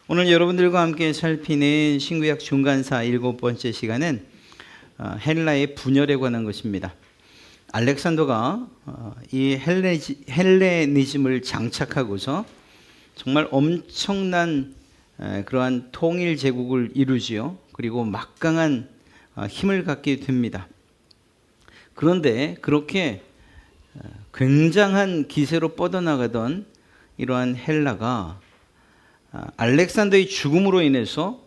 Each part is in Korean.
오늘 여러분들과 함께 살피는 신구약 중간사 7번째 시간은 헬라의 분열에 관한 것입니다. 알렉산더가 이 헬레니즘을 장착하고서 정말 엄청난 그러한 통일 제국을 이루지요. 그리고 막강한 힘을 갖게 됩니다. 그런데 그렇게 굉장한 기세로 뻗어나가던 이러한 헬라가 알렉산더의 죽음으로 인해서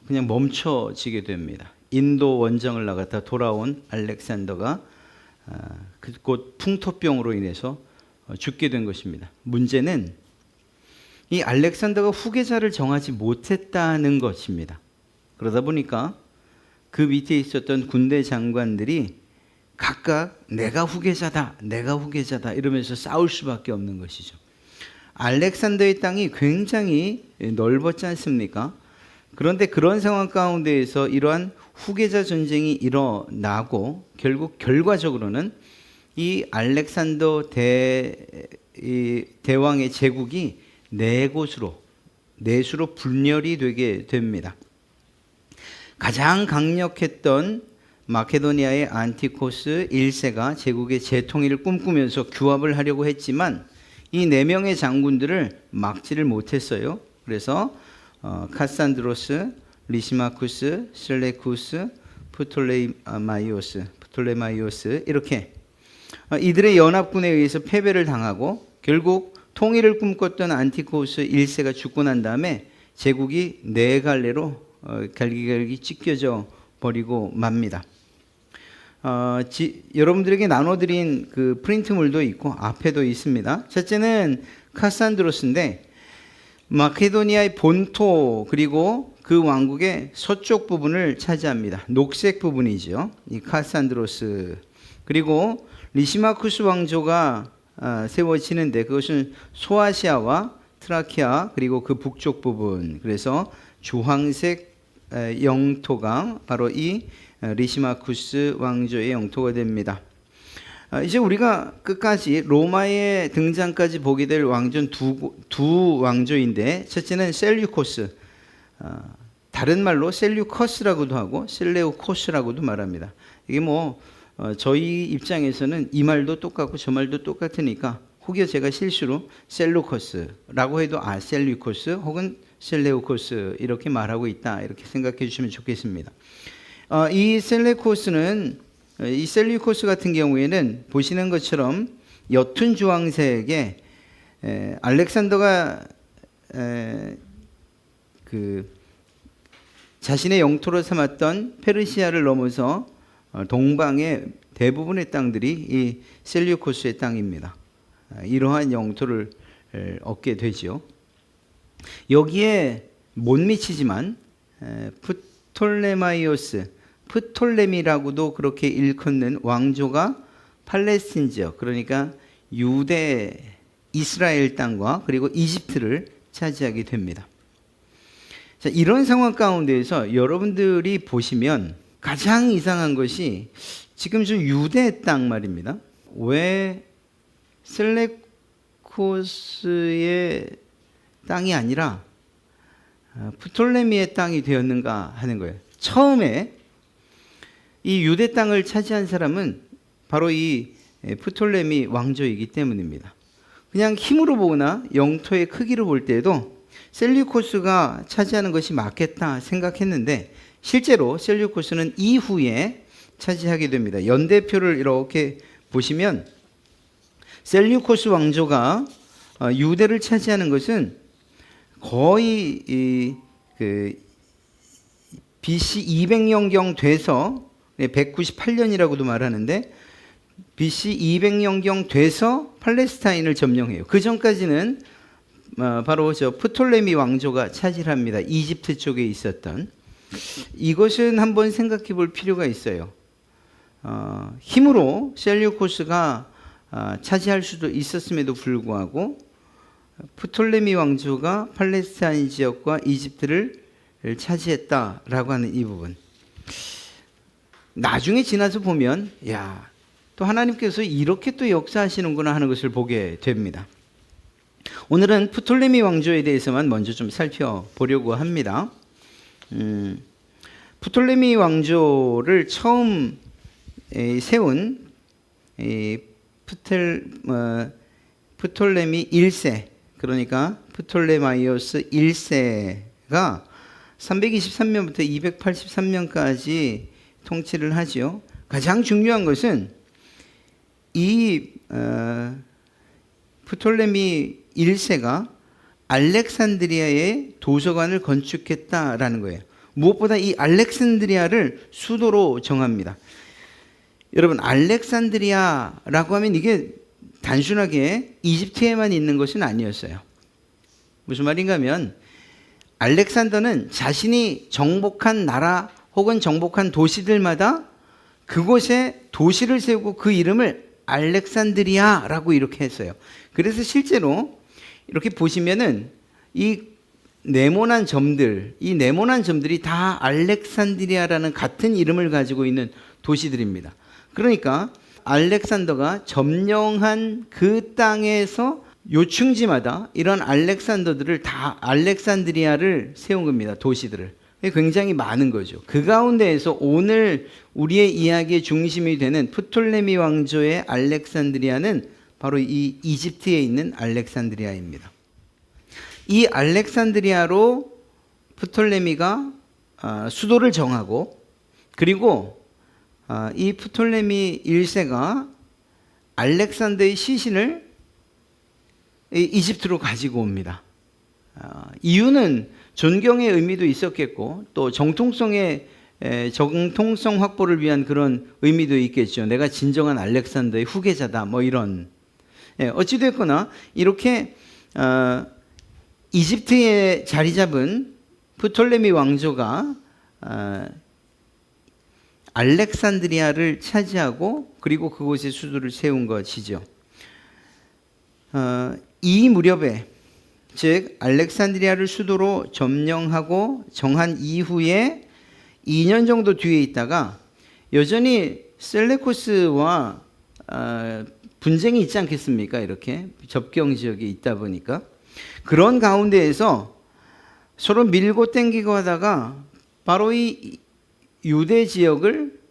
그냥 멈춰지게 됩니다. 인도 원정을 나갔다 돌아온 알렉산더가 곧 풍토병으로 인해서 죽게 된 것입니다. 문제는 이 알렉산더가 후계자를 정하지 못했다는 것입니다. 그러다 보니까 그 밑에 있었던 군대 장관들이 각각 내가 후계자다 이러면서 싸울 수밖에 없는 것이죠. 알렉산더의 땅이 굉장히 넓었지 않습니까? 그런데 그런 상황 가운데에서 이러한 후계자 전쟁이 일어나고 결국 결과적으로는 이 알렉산더 대왕의 제국이 내수로 분열이 되게 됩니다. 가장 강력했던 마케도니아의 안티코스 1세가 제국의 재통일을 꿈꾸면서 규합을 하려고 했지만 이 4명의 장군들을 막지를 못했어요. 그래서 카산드로스, 리시마쿠스, 셀레쿠스, 프톨레마이오스 이렇게 이들의 연합군에 의해서 패배를 당하고 결국 통일을 꿈꿨던 안티코스 1세가 죽고 난 다음에 제국이 4갈래로 갈기갈기 찢겨져 버리고 맙니다. 여러분들에게 나눠드린 그 프린트물도 있고 앞에도 있습니다. 첫째는 카산드로스인데 마케도니아의 본토 그리고 그 왕국의 서쪽 부분을 차지합니다. 녹색 부분이죠. 이 카산드로스. 그리고 리시마쿠스 왕조가 세워지는데 그것은 소아시아와 트라키아 그리고 그 북쪽 부분. 그래서 주황색 영토가 바로 이 리시마쿠스 왕조의 영토가 됩니다. 이제 우리가 끝까지 로마의 등장까지 보게 될 왕조는 두 왕조인데 첫째는 셀류코스, 다른 말로 셀류커스라고도 하고 셀레우코스라고도 말합니다. 이게 저희 입장에서는 이 말도 똑같고 저 말도 똑같으니까 혹여 제가 실수로 셀루커스라고 해도 셀류코스 혹은 셀레우코스 이렇게 말하고 있다 이렇게 생각해 주시면 좋겠습니다. 이 셀류코스 같은 경우에는 보시는 것처럼 옅은 주황색에 알렉산더가 자신의 영토로 삼았던 페르시아를 넘어서 동방의 대부분의 땅들이 이 셀류코스의 땅입니다. 이러한 영토를 얻게 되죠. 여기에 못 미치지만 프톨레미라고도 그렇게 일컫는 왕조가 팔레스틴 지역, 그러니까 유대 이스라엘 땅과 그리고 이집트를 차지하게 됩니다. 자, 이런 상황 가운데에서 여러분들이 보시면 가장 이상한 것이 지금 저 유대 땅 말입니다. 왜 셀레코스의 땅이 아니라 프톨레미의 땅이 되었는가 하는 거예요. 처음에 이 유대 땅을 차지한 사람은 바로 이 프톨레미 왕조이기 때문입니다. 그냥 힘으로 보거나 영토의 크기로 볼 때에도 셀류코스가 차지하는 것이 맞겠다 생각했는데 실제로 셀류코스는 이후에 차지하게 됩니다. 연대표를 이렇게 보시면 셀류코스 왕조가 유대를 차지하는 것은 거의 BC 200년경 돼서 198년이라고도 말하는데 BC 200년경 돼서 팔레스타인을 점령해요. 그 전까지는 바로 저 프톨레미 왕조가 차지합니다. 이집트 쪽에 있었던. 이것은 한번 생각해 볼 필요가 있어요. 힘으로 셀류코스가 차지할 수도 있었음에도 불구하고 프톨레미 왕조가 팔레스타인 지역과 이집트를 차지했다라고 하는 이 부분. 나중에 지나서 보면 또 하나님께서 이렇게 또 역사하시는구나 하는 것을 보게 됩니다. 오늘은 프톨레미 왕조에 대해서만 먼저 좀 살펴보려고 합니다. 프톨레미 왕조를 처음 세운 프톨레미 1세, 그러니까 프톨레마이오스 1세가 323년부터 283년까지 통치를 하죠. 가장 중요한 것은 이 프톨레미 1세가 알렉산드리아에 도서관을 건축했다라는 거예요. 무엇보다 이 알렉산드리아를 수도로 정합니다. 여러분, 알렉산드리아라고 하면 이게 단순하게 이집트에만 있는 것은 아니었어요. 무슨 말인가 하면 알렉산더는 자신이 정복한 나라 혹은 정복한 도시들마다 그곳에 도시를 세우고 그 이름을 알렉산드리아라고 이렇게 했어요. 그래서 실제로 이렇게 보시면은 이 네모난 점들이 다 알렉산드리아라는 같은 이름을 가지고 있는 도시들입니다. 그러니까 알렉산더가 점령한 그 땅에서 요충지마다 이런 알렉산더들을 다 알렉산드리아를 세운 겁니다. 도시들을. 굉장히 많은 거죠. 그 가운데에서 오늘 우리의 이야기의 중심이 되는 프톨레미 왕조의 알렉산드리아는 바로 이 이집트에 있는 알렉산드리아입니다. 이 알렉산드리아로 프톨레미가 수도를 정하고, 그리고 이 프톨레미 1세가 알렉산더의 시신을 이집트로 가지고 옵니다. 이유는 존경의 의미도 있었겠고, 또 정통성 확보를 위한 그런 의미도 있겠죠. 내가 진정한 알렉산더의 후계자다, 뭐 이런. 어찌됐거나 이렇게 이집트에 자리 잡은 프톨레미 왕조가 알렉산드리아를 차지하고, 그리고 그곳에 수도를 세운 것이죠. 이 무렵에, 즉 알렉산드리아를 수도로 점령하고 정한 이후에 2년 정도 뒤에 있다가 여전히 셀레코스와 분쟁이 있지 않겠습니까? 이렇게 접경 지역에 있다 보니까 그런 가운데에서 서로 밀고 땡기고 하다가 바로 이 유대 지역을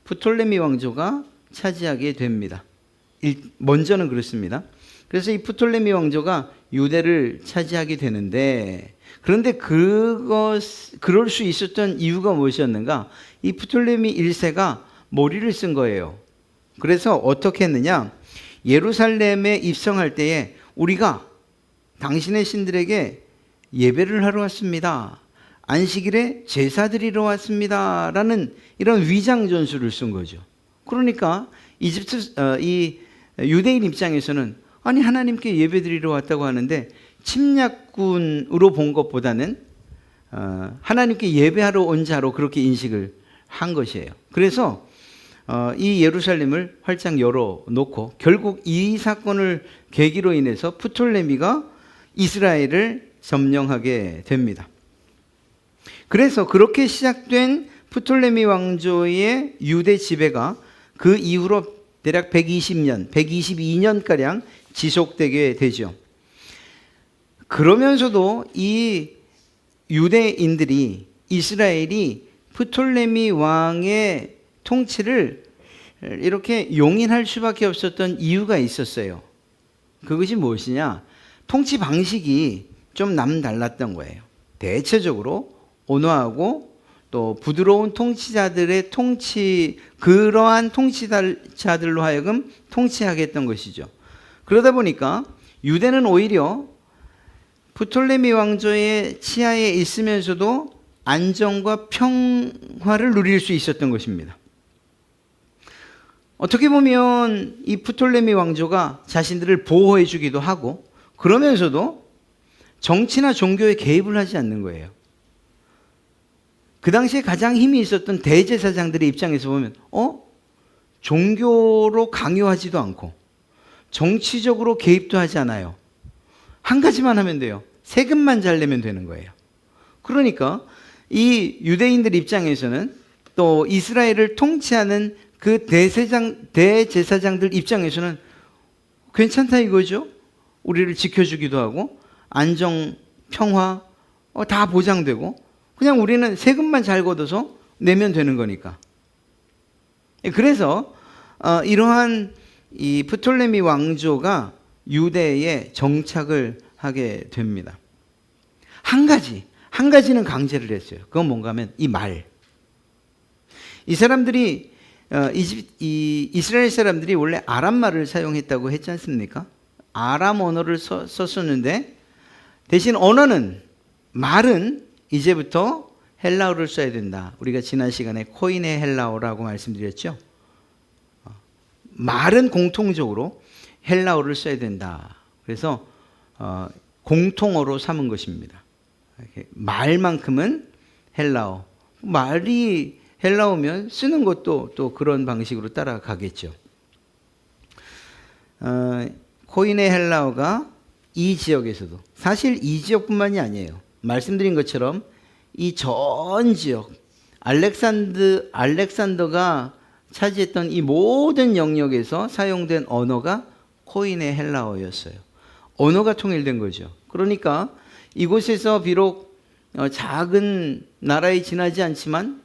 프톨레미 왕조가 차지하게 됩니다. 먼저는 그렇습니다. 그래서 이 프톨레미 왕조가 유대를 차지하게 되는데, 그런데 그럴 수 있었던 이유가 무엇이었는가? 이 프톨레미 1세가 머리를 쓴 거예요. 그래서 어떻게 했느냐? 예루살렘에 입성할 때에 우리가 당신의 신들에게 예배를 하러 왔습니다. 안식일에 제사 드리러 왔습니다. 라는 이런 위장 전술을 쓴 거죠. 그러니까 이 유대인 입장에서는 아니, 하나님께 예배 드리러 왔다고 하는데 침략군으로 본 것보다는 하나님께 예배하러 온 자로 그렇게 인식을 한 것이에요. 그래서 이 예루살렘을 활짝 열어놓고 결국 이 사건을 계기로 인해서 프톨레미가 이스라엘을 점령하게 됩니다. 그래서 그렇게 시작된 프톨레미 왕조의 유대 지배가 그 이후로 대략 122년가량 지속되게 되죠. 그러면서도 이 유대인들이, 이스라엘이 프톨레미 왕의 통치를 이렇게 용인할 수밖에 없었던 이유가 있었어요. 그것이 무엇이냐? 통치 방식이 좀 남달랐던 거예요. 대체적으로 온화하고 또 부드러운 통치자들의 그러한 통치자들로 하여금 통치하겠던 것이죠. 그러다 보니까 유대는 오히려 프톨레미 왕조의 치하에 있으면서도 안정과 평화를 누릴 수 있었던 것입니다. 어떻게 보면 이 프톨레미 왕조가 자신들을 보호해 주기도 하고, 그러면서도 정치나 종교에 개입을 하지 않는 거예요. 그 당시에 가장 힘이 있었던 대제사장들의 입장에서 보면 종교로 강요하지도 않고 정치적으로 개입도 하지 않아요. 한 가지만 하면 돼요. 세금만 잘 내면 되는 거예요. 그러니까 이 유대인들 입장에서는, 또 이스라엘을 통치하는 그 대제사장들 입장에서는 괜찮다 이거죠. 우리를 지켜주기도 하고 안정, 평화 다 보장되고 그냥 우리는 세금만 잘 걷어서 내면 되는 거니까. 그래서 이러한 이 프톨레미 왕조가 유대에 정착을 하게 됩니다. 한 가지는 강제를 했어요. 그건 뭔가 하면 이 말. 이 사람들이 이스라엘 사람들이 원래 아람 말을 사용했다고 했지 않습니까? 아람 언어를 썼었는데 대신 말은 이제부터 헬라어를 써야 된다. 우리가 지난 시간에 코인의 헬라어라고 말씀드렸죠. 말은 공통적으로 헬라어를 써야 된다. 그래서 공통어로 삼은 것입니다. 말만큼은 헬라어. 말이 헬라어면 쓰는 것도 또 그런 방식으로 따라가겠죠. 코인의 헬라어가 이 지역에서도, 사실 이 지역뿐만이 아니에요. 말씀드린 것처럼 이 전 지역, 알렉산더가 차지했던 이 모든 영역에서 사용된 언어가 코인의 헬라어였어요. 언어가 통일된 거죠. 그러니까 이곳에서 비록 작은 나라에 지나지 않지만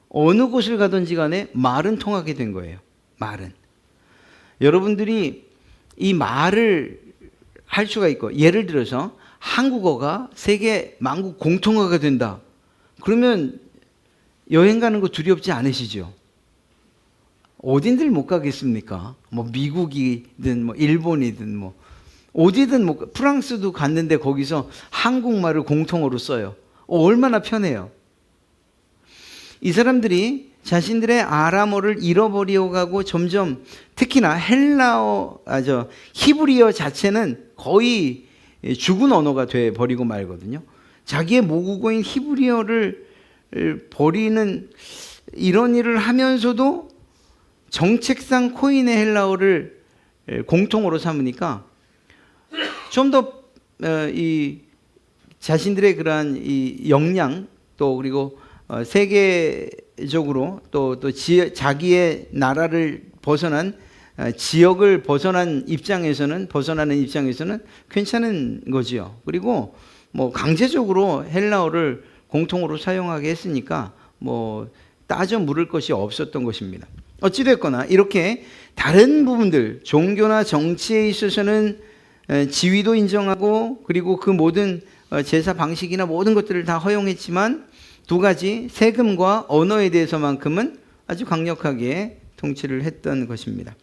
어느 곳을 가든지 간에 말은 통하게 된 거예요. 말은. 여러분들이 이 말을 할 수가 있고, 예를 들어서 한국어가 세계 만국 공통어가 된다. 그러면 여행 가는 거 두렵지 않으시죠? 어딘들 못 가겠습니까? 뭐 미국이든 뭐 일본이든 뭐 어디든 뭐 프랑스도 갔는데 거기서 한국말을 공통어로 써요. 얼마나 편해요. 이 사람들이 자신들의 아람어를 잃어버리고 가고 점점 특히나 히브리어 자체는 거의 죽은 언어가 돼 버리고 말거든요. 자기의 모국어인 히브리어를 버리는 이런 일을 하면서도 정책상 코인의 헬라어를 공통어로 삼으니까 좀 더 이 자신들의 그러한 이 역량 또 그리고 세계적으로 또 자기의 나라를 벗어난 지역을 벗어나는 입장에서는 괜찮은 거지요. 그리고 뭐 강제적으로 헬라어를 공통어로 사용하게 했으니까 뭐 따져 물을 것이 없었던 것입니다. 어찌됐거나 이렇게 다른 부분들, 종교나 정치에 있어서는 지위도 인정하고 그리고 그 모든 제사 방식이나 모든 것들을 다 허용했지만 두 가지 세금과 언어에 대해서만큼은 아주 강력하게 통치를 했던 것입니다.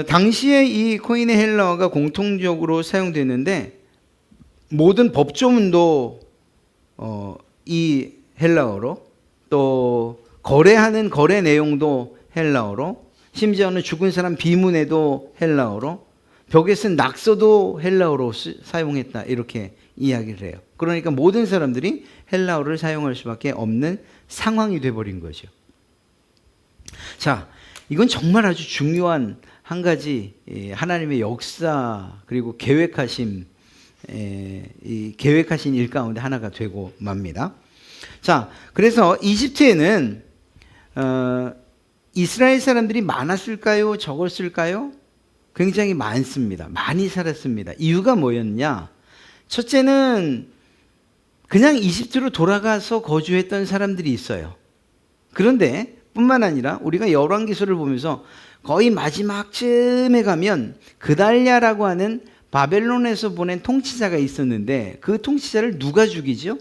당시에 이 코인의 헬라어가 공통적으로 사용됐는데 모든 법조문도 이 헬라어로, 또 거래하는 거래 내용도 헬라어로, 심지어는 죽은 사람 비문에도 헬라어로, 벽에 쓴 낙서도 헬라어로 사용했다, 이렇게 이야기를 해요. 그러니까 모든 사람들이 헬라어를 사용할 수밖에 없는 상황이 돼버린 거죠. 자, 이건 정말 아주 중요한 한 가지 하나님의 역사 그리고 계획하신 일 가운데 하나가 되고 맙니다. 자, 그래서 이집트에는 이스라엘 사람들이 많았을까요? 적었을까요? 굉장히 많습니다. 많이 살았습니다. 이유가 뭐였냐? 첫째는 그냥 이집트로 돌아가서 거주했던 사람들이 있어요. 그런데 뿐만 아니라 우리가 열왕기서를 보면서 거의 마지막쯤에 가면 그달랴라고 하는 바벨론에서 보낸 통치자가 있었는데 그 통치자를 누가 죽이죠?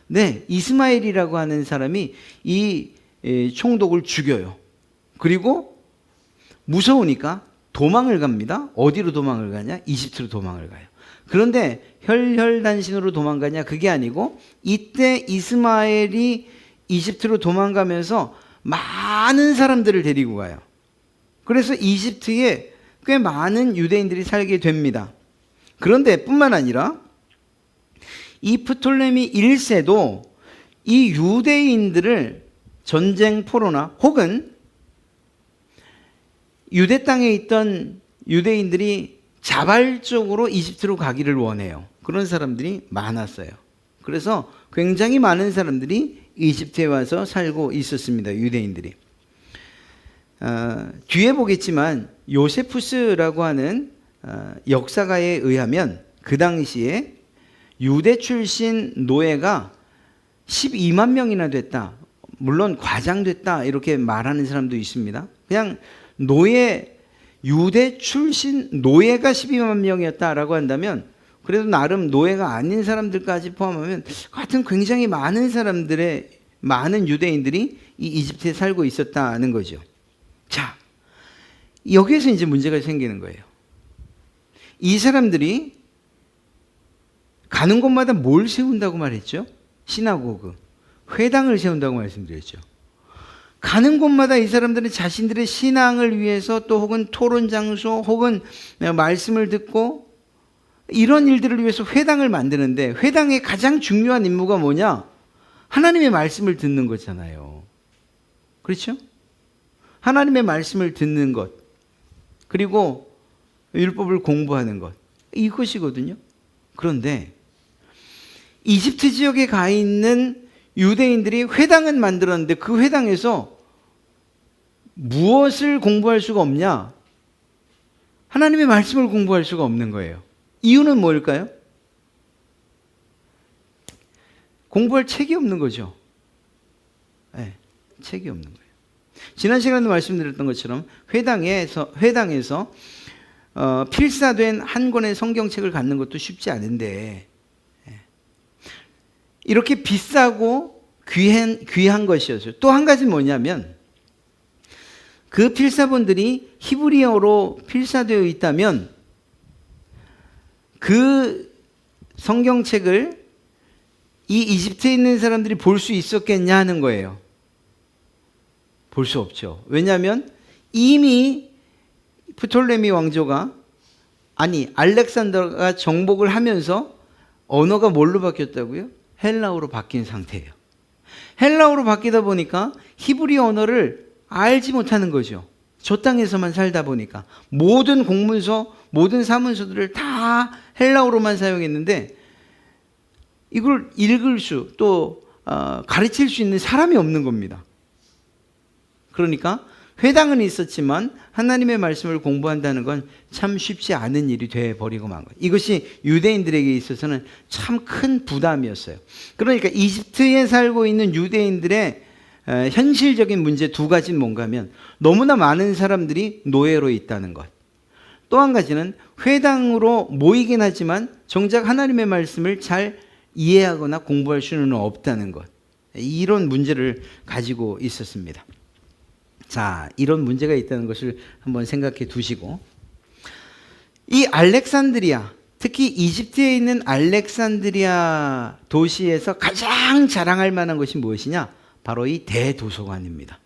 네, 이스마엘이라고 하는 사람이 이 총독을 죽여요. 그리고 무서우니까 도망을 갑니다. 어디로 도망을 가냐? 이집트로 도망을 가요. 그런데 혈혈단신으로 도망가냐? 그게 아니고 이때 이스마엘이 이집트로 도망가면서 많은 사람들을 데리고 가요. 그래서 이집트에 꽤 많은 유대인들이 살게 됩니다. 그런데 뿐만 아니라 이 프톨레미 1세도 이 유대인들을 전쟁 포로나 혹은 유대 땅에 있던 유대인들이 자발적으로 이집트로 가기를 원해요. 그런 사람들이 많았어요. 그래서 굉장히 많은 사람들이 이집트에 와서 살고 있었습니다. 유대인들이. 뒤에 보겠지만 요세푸스라고 하는 역사가에 의하면 그 당시에 유대 출신 노예가 12만 명이나 됐다. 물론 과장됐다 이렇게 말하는 사람도 있습니다. 그냥 유대 출신 노예가 12만 명이었다라고 한다면 그래도 나름 노예가 아닌 사람들까지 포함하면 하여튼 굉장히 많은 유대인들이 이 이집트에 살고 있었다는 거죠. 자, 여기에서 이제 문제가 생기는 거예요. 이 사람들이 가는 곳마다 뭘 세운다고 말했죠? 시나고그, 회당을 세운다고 말씀드렸죠. 가는 곳마다 이 사람들은 자신들의 신앙을 위해서 또 혹은 토론 장소 혹은 말씀을 듣고 이런 일들을 위해서 회당을 만드는데 회당의 가장 중요한 임무가 뭐냐? 하나님의 말씀을 듣는 거잖아요. 그렇죠? 하나님의 말씀을 듣는 것 그리고 율법을 공부하는 것 이것이거든요. 그런데 이집트 지역에 가 있는 유대인들이 회당은 만들었는데 그 회당에서 무엇을 공부할 수가 없냐? 하나님의 말씀을 공부할 수가 없는 거예요. 이유는 뭘까요? 공부할 책이 없는 거죠. 네, 책이 없는 거예요. 지난 시간에도 말씀드렸던 것처럼 회당에서 필사된 한 권의 성경책을 갖는 것도 쉽지 않은데 이렇게 비싸고 귀한 것이었어요. 또 한 가지 뭐냐면 그 필사본들이 히브리어로 필사되어 있다면 그 성경책을 이 이집트에 있는 사람들이 볼 수 있었겠냐 하는 거예요. 볼 수 없죠. 왜냐하면 이미 프톨레미 왕조가 알렉산더가 정복을 하면서 언어가 뭘로 바뀌었다고요? 헬라어로 바뀐 상태예요. 헬라어로 바뀌다 보니까 히브리 언어를 알지 못하는 거죠. 저 땅에서만 살다 보니까 모든 공문서, 모든 사문서들을 다 헬라어로만 사용했는데 이걸 읽을 수 또 가르칠 수 있는 사람이 없는 겁니다. 그러니까 회당은 있었지만 하나님의 말씀을 공부한다는 건 참 쉽지 않은 일이 되어버리고 만 거예요. 이것이 유대인들에게 있어서는 참 큰 부담이었어요. 그러니까 이집트에 살고 있는 유대인들의 현실적인 문제 두 가지는 뭔가 하면 너무나 많은 사람들이 노예로 있다는 것. 또 한 가지는 회당으로 모이긴 하지만 정작 하나님의 말씀을 잘 이해하거나 공부할 수는 없다는 것. 이런 문제를 가지고 있었습니다. 자, 이런 문제가 있다는 것을 한번 생각해 두시고 이 알렉산드리아, 특히 이집트에 있는 알렉산드리아 도시에서 가장 자랑할 만한 것이 무엇이냐? 바로 이 대도서관입니다.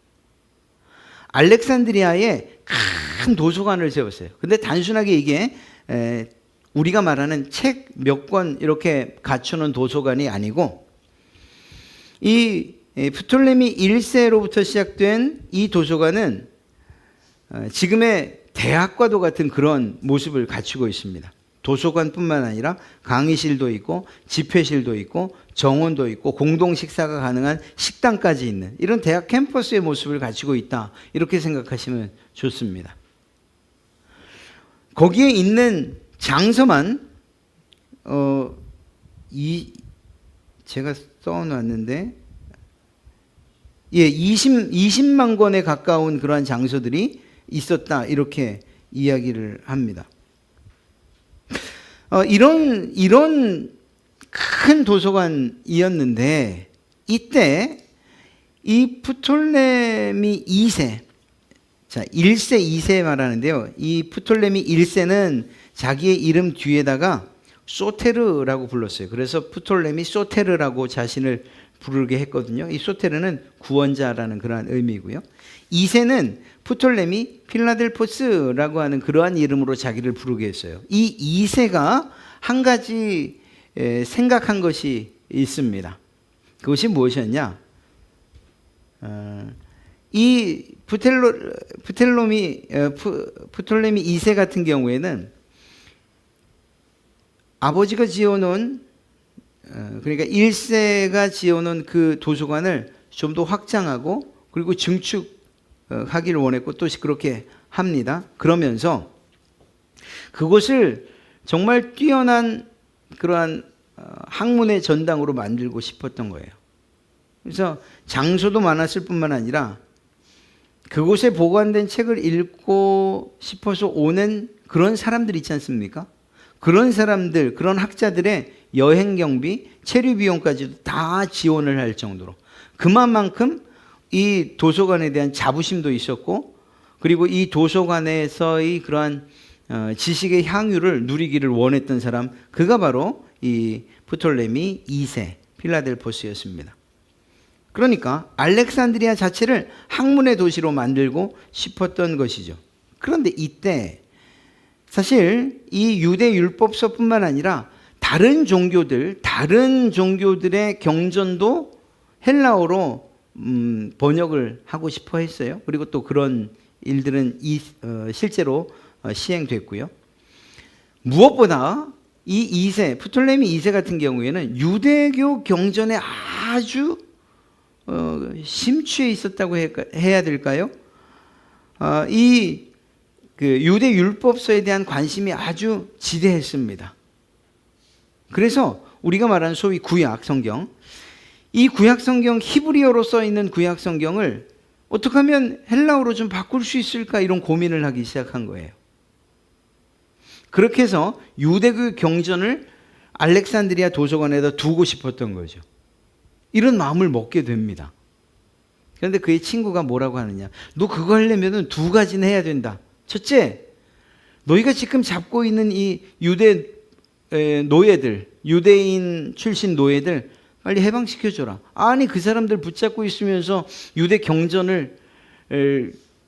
알렉산드리아에 큰 도서관을 세웠어요. 근데 단순하게 이게 우리가 말하는 책 몇 권 이렇게 갖추는 도서관이 아니고 이 프톨레미 1세로부터 시작된 이 도서관은 지금의 대학과도 같은 그런 모습을 갖추고 있습니다. 도서관뿐만 아니라 강의실도 있고 집회실도 있고 정원도 있고 공동 식사가 가능한 식당까지 있는 이런 대학 캠퍼스의 모습을 갖추고 있다. 이렇게 생각하시면 좋습니다. 거기에 있는 장서만 제가 써놨는데 20만 권에 가까운 그러한 장소들이 있었다. 이렇게 이야기를 합니다. 이런 큰 도서관이었는데 이때 이 프톨레미 2세, 자 1세, 2세 말하는데요. 이 프톨레미 1세는 자기의 이름 뒤에다가 소테르라고 불렀어요. 그래서 프톨레미 소테르라고 자신을 부르게 했거든요. 이 소테르는 구원자라는 그러한 의미고요. 2세는 프톨레미 필라델포스라고 하는 그러한 이름으로 자기를 부르게 했어요. 이 2세가 한 가지 생각한 것이 있습니다. 그것이 무엇이었냐? 이 프톨레미 2세 같은 경우에는 아버지가 지어놓은 그러니까 1세가 지어놓은 그 도서관을 좀 더 확장하고 그리고 증축하기를 원했고 또 그렇게 합니다. 그러면서 그곳을 정말 뛰어난 그러한 학문의 전당으로 만들고 싶었던 거예요. 그래서 장소도 많았을 뿐만 아니라 그곳에 보관된 책을 읽고 싶어서 오는 그런 사람들 있지 않습니까? 그런 사람들, 그런 학자들의 여행 경비, 체류 비용까지도 다 지원을 할 정도로 그만큼 이 도서관에 대한 자부심도 있었고, 그리고 이 도서관에서의 그러한 지식의 향유를 누리기를 원했던 사람, 그가 바로 이 프톨레미 2세 필라델포스였습니다. 그러니까 알렉산드리아 자체를 학문의 도시로 만들고 싶었던 것이죠. 그런데 이때 사실 이 유대 율법서뿐만 아니라 다른 종교들의 경전도 헬라어로 번역을 하고 싶어 했어요. 그리고 또 그런 일들은 실제로 시행됐고요. 무엇보다 이 2세, 프톨레미 2세 같은 경우에는 유대교 경전에 아주 심취해 있었다고 해야 될까요? 그 유대 율법서에 대한 관심이 아주 지대했습니다. 그래서 우리가 말하는 소위 구약 성경, 이 구약 성경, 히브리어로 써 있는 구약 성경을 어떻게 하면 헬라어로 좀 바꿀 수 있을까, 이런 고민을 하기 시작한 거예요. 그렇게 해서 유대교 경전을 알렉산드리아 도서관에다 두고 싶었던 거죠. 이런 마음을 먹게 됩니다. 그런데 그의 친구가 뭐라고 하느냐, 너 그거 하려면 두 가지는 해야 된다. 첫째, 너희가 지금 잡고 있는 이 유대 노예들, 유대인 출신 노예들 빨리 해방시켜줘라. 아니, 그 사람들 붙잡고 있으면서 유대 경전을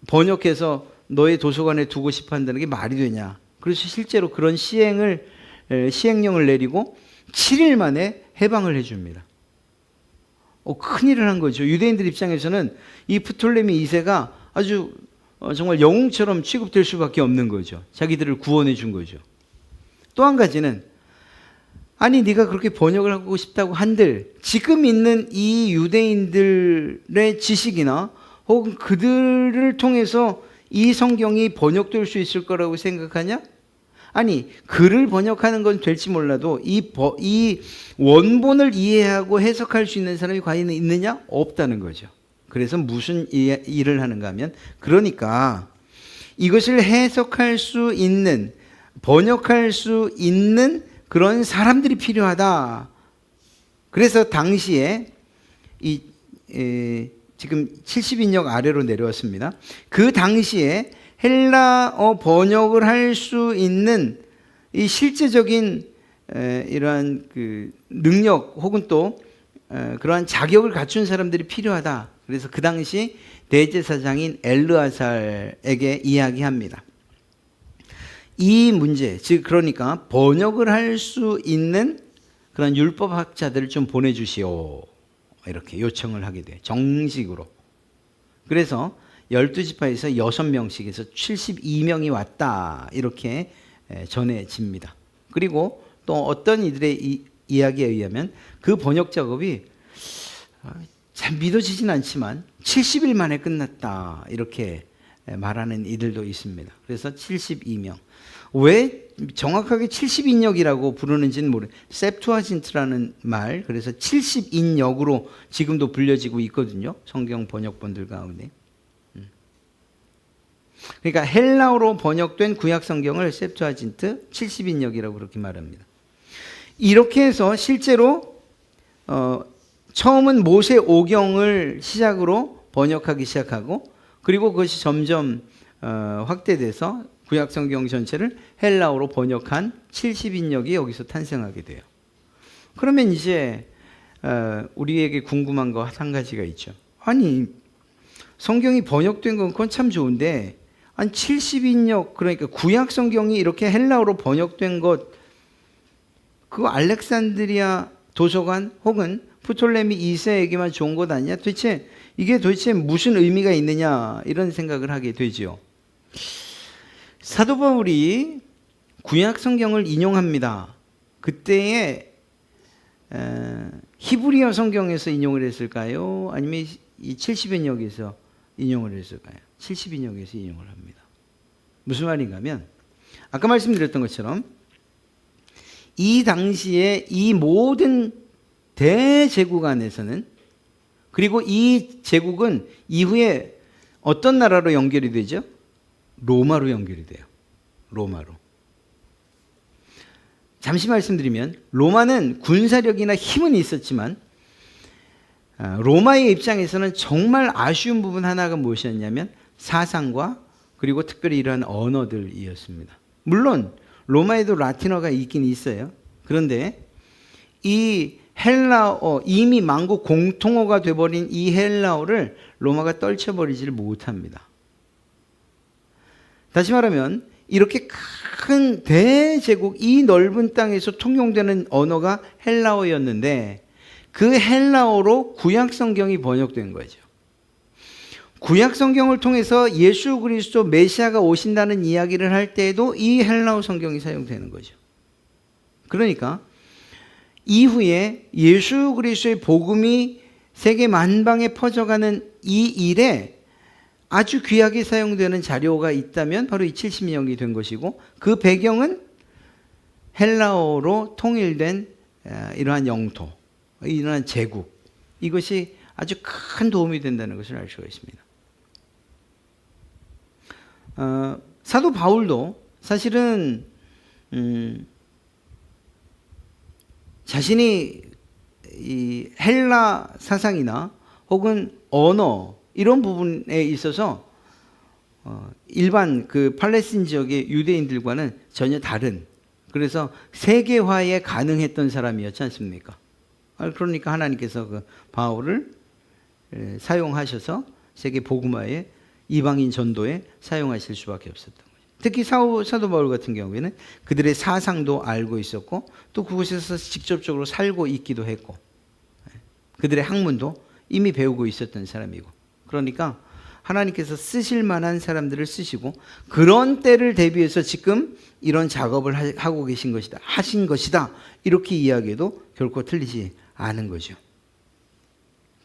번역해서 너의 도서관에 두고 싶어 한다는 게 말이 되냐. 그래서 실제로 그런 시행령을 내리고 7일 만에 해방을 해줍니다. 큰일을 한 거죠. 유대인들 입장에서는 이 프톨레미 2세가 아주 정말 영웅처럼 취급될 수밖에 없는 거죠. 자기들을 구원해 준 거죠. 또 한 가지는, 아니 네가 그렇게 번역을 하고 싶다고 한들 지금 있는 이 유대인들의 지식이나 혹은 그들을 통해서 이 성경이 번역될 수 있을 거라고 생각하냐? 아니, 글을 번역하는 건 될지 몰라도 이 원본을 이해하고 해석할 수 있는 사람이 과연 있느냐? 없다는 거죠. 그래서 무슨 일을 하는가 하면, 그러니까 이것을 해석할 수 있는, 번역할 수 있는 그런 사람들이 필요하다. 그래서 당시에 지금 70인역 아래로 내려왔습니다. 그 당시에 헬라어 번역을 할 수 있는 이 실제적인 이러한 그 능력 혹은 또 그러한 자격을 갖춘 사람들이 필요하다. 그래서 그 당시 대제사장인 엘르아살에게 이야기합니다. 이 문제, 즉 그러니까 번역을 할 수 있는 그런 율법학자들을 좀 보내주시오, 이렇게 요청을 하게 돼요. 정식으로. 그래서 12지파에서 6명씩에서 72명이 왔다, 이렇게 전해집니다. 그리고 또 어떤 이들의 이야기에 의하면 그 번역 작업이 잘 믿어지진 않지만 70일 만에 끝났다, 이렇게 말하는 이들도 있습니다. 그래서 72명. 왜 정확하게 70인역이라고 부르는지는 모르겠어요. 셉투아진트라는 말, 그래서 70인역으로 지금도 불려지고 있거든요. 성경 번역본들 가운데. 그러니까 헬라어로 번역된 구약 성경을 셉투아진트 70인역이라고 그렇게 말합니다. 이렇게 해서 실제로 처음은 모세 오경을 시작으로 번역하기 시작하고, 그리고 그것이 점점 확대돼서 구약 성경 전체를 헬라어로 번역한 70인역이 여기서 탄생하게 돼요. 그러면 이제 우리에게 궁금한 거 한 가지가 있죠. 아니, 성경이 번역된 건 그건 참 좋은데, 아니 70인역, 그러니까 구약 성경이 이렇게 헬라어로 번역된 것, 그거 알렉산드리아 도서관 혹은 프톨레미 2세에게만 좋은 것 아니냐? 이게 도대체 무슨 의미가 있느냐, 이런 생각을 하게 되죠. 사도 바울이 구약 성경을 인용합니다. 그때에 히브리어 성경에서 인용을 했을까요? 아니면 이 70인역에서 인용을 했을까요? 70인역에서 인용을 합니다. 무슨 말인가 하면, 아까 말씀드렸던 것처럼 이 당시에 이 모든 대제국 안에서는, 그리고 이 제국은 이후에 어떤 나라로 연결이 되죠? 로마로 연결이 돼요. 로마로. 잠시 말씀드리면 로마는 군사력이나 힘은 있었지만 로마의 입장에서는 정말 아쉬운 부분 하나가 무엇이었냐면 사상과 그리고 특별히 이러한 언어들이었습니다. 물론 로마에도 라틴어가 있긴 있어요. 그런데 이 헬라어, 이미 만국 공통어가 돼버린 이 헬라어를 로마가 떨쳐버리지를 못합니다. 다시 말하면 이렇게 큰 대제국, 이 넓은 땅에서 통용되는 언어가 헬라어였는데 그 헬라어로 구약 성경이 번역된 거죠. 구약 성경을 통해서 예수 그리스도 메시아가 오신다는 이야기를 할 때에도 이 헬라어 성경이 사용되는 거죠. 그러니까 이후에 예수 그리스도의 복음이 세계 만방에 퍼져가는 이 일에 아주 귀하게 사용되는 자료가 있다면 바로 이 70년이 된 것이고, 그 배경은 헬라어로 통일된 이러한 영토, 이러한 제국, 이것이 아주 큰 도움이 된다는 것을 알 수가 있습니다. 사도 바울도 사실은 자신이 이 헬라 사상이나 혹은 언어 이런 부분에 있어서 일반 그 팔레스틴 지역의 유대인들과는 전혀 다른, 그래서 세계화에 가능했던 사람이었지 않습니까? 그러니까 하나님께서 그 바울을 사용하셔서 세계 복음화에, 이방인 전도에 사용하실 수밖에 없었던 거죠. 특히 사도 바울 같은 경우에는 그들의 사상도 알고 있었고 또 그곳에서 직접적으로 살고 있기도 했고 그들의 학문도 이미 배우고 있었던 사람이고, 그러니까 하나님께서 쓰실 만한 사람들을 쓰시고 그런 때를 대비해서 지금 이런 작업을 하고 계신 것이다, 하신 것이다, 이렇게 이야기해도 결코 틀리지 않은 거죠.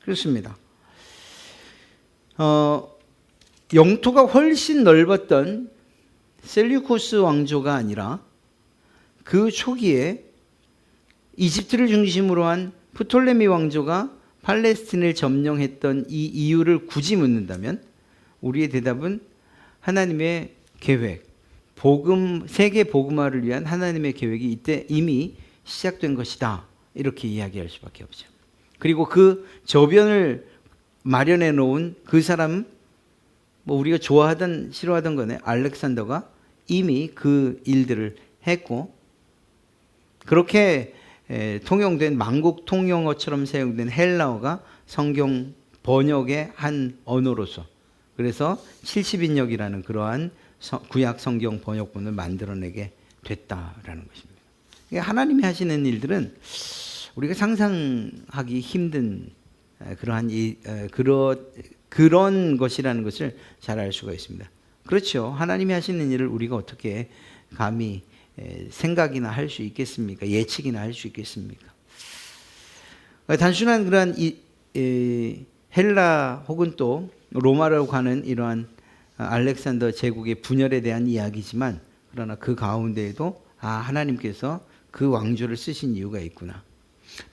그렇습니다. 영토가 훨씬 넓었던 셀류코스 왕조가 아니라 그 초기에 이집트를 중심으로 한 프톨레미 왕조가 팔레스틴을 점령했던 이 이유를 굳이 묻는다면 우리의 대답은 하나님의 계획, 복음, 세계 복음화를 위한 하나님의 계획이 이때 이미 시작된 것이다, 이렇게 이야기할 수밖에 없죠. 그리고 그 저변을 마련해 놓은 그 사람, 뭐 우리가 좋아하든 싫어하든 간에 알렉산더가 이미 그 일들을 했고, 그렇게 통용된 만국 통용어처럼 사용된 헬라어가 성경 번역의 한 언어로서, 그래서 70인역이라는 그러한 구약 성경 번역본을 만들어내게 됐다라는 것입니다. 하나님이 하시는 일들은 우리가 상상하기 힘든 그런 것이라는 것을 잘 알 수가 있습니다. 그렇죠. 하나님이 하시는 일을 우리가 어떻게 감히 생각이나 할 수 있겠습니까? 예측이나 할 수 있겠습니까? 단순한 그러한 헬라 혹은 또 로마라고 하는 이러한 알렉산더 제국의 분열에 대한 이야기지만, 그러나 그 가운데에도 하나님께서 그 왕조를 쓰신 이유가 있구나.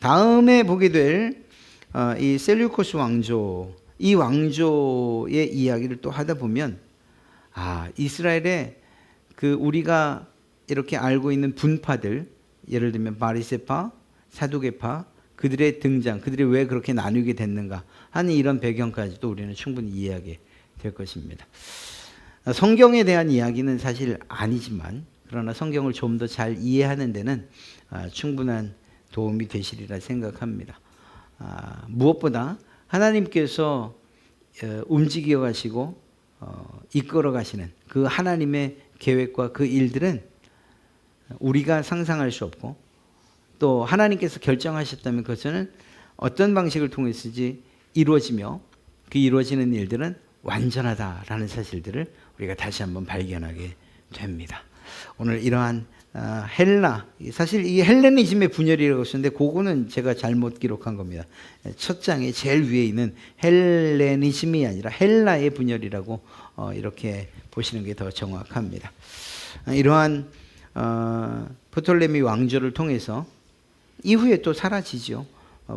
다음에 보게 될 이 셀류코스 왕조, 이 왕조의 이야기를 또 하다 보면 이스라엘의 그 우리가 이렇게 알고 있는 분파들, 예를 들면 바리새파, 사두개파, 그들의 등장, 그들이 왜 그렇게 나누게 됐는가 하는 이런 배경까지도 우리는 충분히 이해하게 될 것입니다. 성경에 대한 이야기는 사실 아니지만, 그러나 성경을 좀 더 잘 이해하는 데는 충분한 도움이 되시리라 생각합니다. 무엇보다 하나님께서 움직여 가시고 이끌어 가시는 그 하나님의 계획과 그 일들은 우리가 상상할 수 없고, 또 하나님께서 결정하셨다면 그것은 어떤 방식을 통해서지 이루어지며 그 이루어지는 일들은 완전하다라는 사실들을 우리가 다시 한번 발견하게 됩니다. 오늘 이러한 헬라, 사실 이 헬레니즘의 분열이라고 했었는데 그거는 제가 잘못 기록한 겁니다. 첫 장에 제일 위에 있는 헬레니즘이 아니라 헬라의 분열이라고 이렇게 보시는 게 더 정확합니다. 이러한 프톨레미 왕조를 통해서 이후에 또 사라지죠.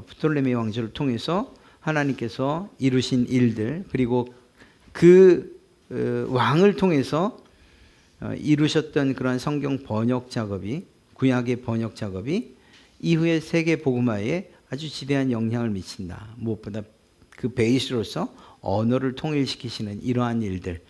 프톨레미 왕조를 통해서 하나님께서 이루신 일들, 그리고 그 왕을 통해서 이루셨던 그러한 성경 번역 작업이, 구약의 번역 작업이 이후에 세계 복음화에 아주 지대한 영향을 미친다. 무엇보다 그 베이스로서 언어를 통일시키시는 이러한 일들,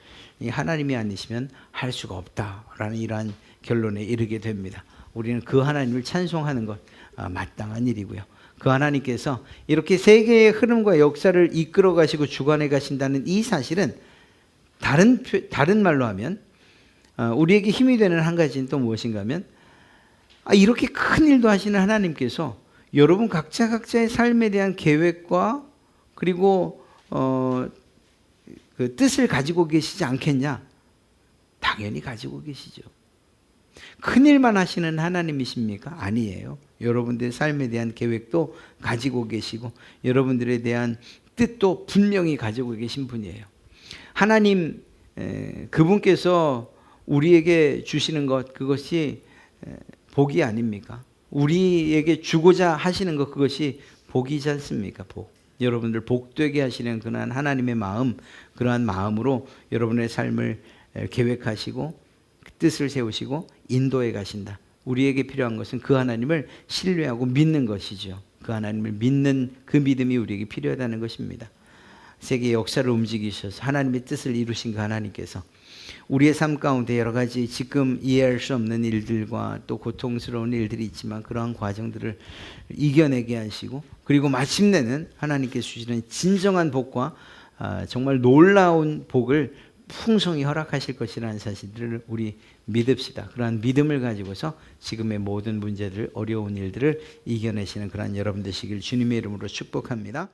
하나님이 아니시면 할 수가 없다라는 이러한 결론에 이르게 됩니다. 우리는 그 하나님을 찬송하는 것 마땅한 일이고요. 그 하나님께서 이렇게 세계의 흐름과 역사를 이끌어 가시고 주관해 가신다는 이 사실은 다른 말로 하면 우리에게 힘이 되는 한 가지는 또 무엇인가 하면 이렇게 큰 일도 하시는 하나님께서 여러분 각자의 삶에 대한 계획과 그리고 그 뜻을 가지고 계시지 않겠냐? 당연히 가지고 계시죠. 큰 일만 하시는 하나님이십니까? 아니에요. 여러분들의 삶에 대한 계획도 가지고 계시고 여러분들에 대한 뜻도 분명히 가지고 계신 분이에요. 하나님 그분께서 우리에게 주시는 것, 그것이 복이 아닙니까? 우리에게 주고자 하시는 것, 그것이 복이지 않습니까? 복. 여러분들 복되게 하시는 그러한 하나님의 마음, 그러한 마음으로 여러분의 삶을 계획하시고 뜻을 세우시고 인도해 가신다. 우리에게 필요한 것은 그 하나님을 신뢰하고 믿는 것이죠. 그 하나님을 믿는 그 믿음이 우리에게 필요하다는 것입니다. 세계의 역사를 움직이셔서 하나님의 뜻을 이루신 그 하나님께서 우리의 삶 가운데 여러 가지 지금 이해할 수 없는 일들과 또 고통스러운 일들이 있지만 그러한 과정들을 이겨내게 하시고, 그리고 마침내는 하나님께서 주시는 진정한 복과 정말 놀라운 복을 풍성히 허락하실 것이라는 사실들을 우리 믿읍시다. 그러한 믿음을 가지고서 지금의 모든 문제들, 어려운 일들을 이겨내시는 그러한 여러분 되시길 주님의 이름으로 축복합니다.